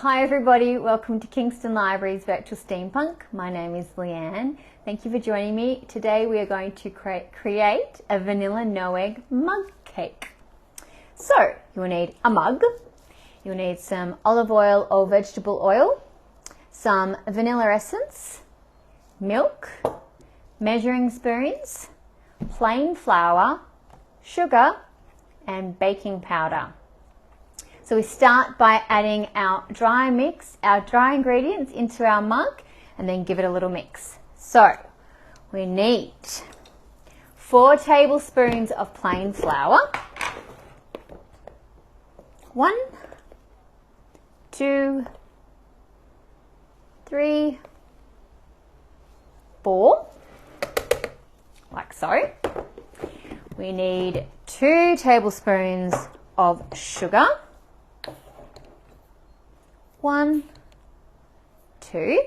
Hi everybody, welcome to Kingston Library's Virtual Steampunk. My name is Leanne. Thank you for joining me. Today we are going to create a vanilla no-egg mug cake. So you will need a mug, you will need some olive oil or vegetable oil, some vanilla essence, milk, measuring spoons, plain flour, sugar and baking powder. So we start by adding our dry ingredients into our mug and then give it a little mix. So we need 4 tablespoons of plain flour, 1, 2, 3, 4, like so. We need 2 tablespoons of sugar, 1, 2.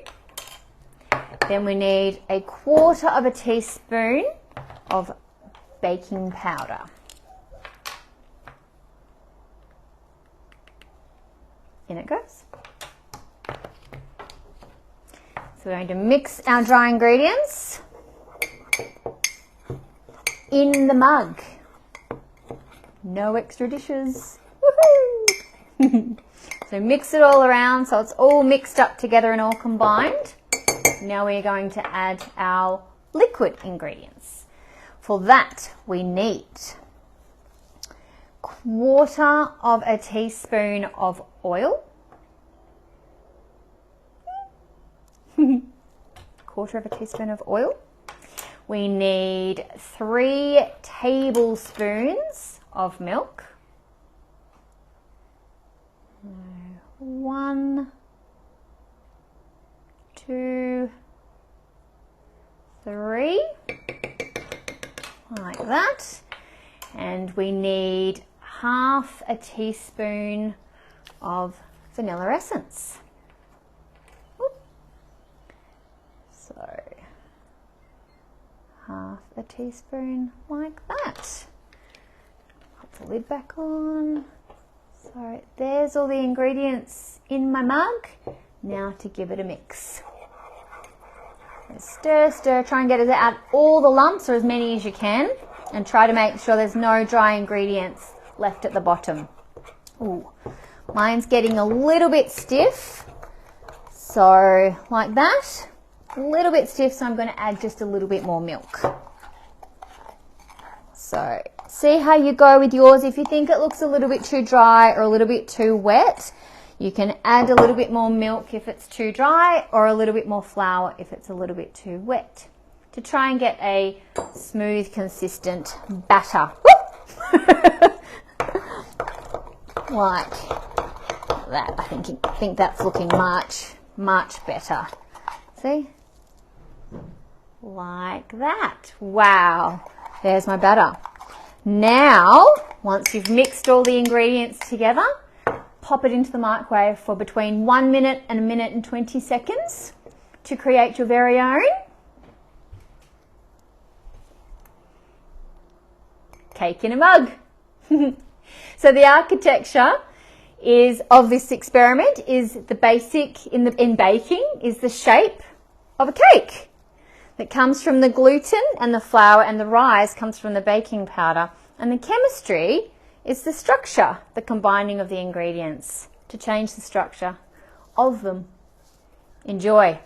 Then we need 1/4 teaspoon of baking powder. In it goes. So we're going to mix our dry ingredients in the mug. No extra dishes. Woohoo! So mix it all around so it's all mixed up together and all combined. Now we're going to add our liquid ingredients. For that we need 1/4 teaspoon of oil, 1/4 teaspoon of oil. We need 3 tablespoons of milk. 1, 2, 3, like that. And we need 1/2 teaspoon of vanilla essence. So 1/2 teaspoon like that. Put the lid back on. So there's all the ingredients in my mug. Now to give it a mix. Stir, stir, try and get it out all the lumps or as many as you can, and try to make sure there's no dry ingredients left at the bottom. Ooh, mine's getting a little bit stiff, so like that, a little bit stiff, so I'm going to add just a little bit more milk. So see how you go with yours. If you think it looks a little bit too dry or a little bit too wet, you can add a little bit more milk if it's too dry, or a little bit more flour if it's a little bit too wet, to try and get a smooth, consistent batter. Like that. I think that's looking much better. See? Like that. Wow. There's my batter. Now, once you've mixed all the ingredients together, pop it into the microwave for between 1 minute and 1 minute and 20 seconds to create your very own cake in a mug. So the architecture of this experiment is the basic in baking is the shape of a cake that comes from the gluten, and the flour and the rise comes from the baking powder, and the chemistry is the structure, the combining of the ingredients to change the structure of them. Enjoy.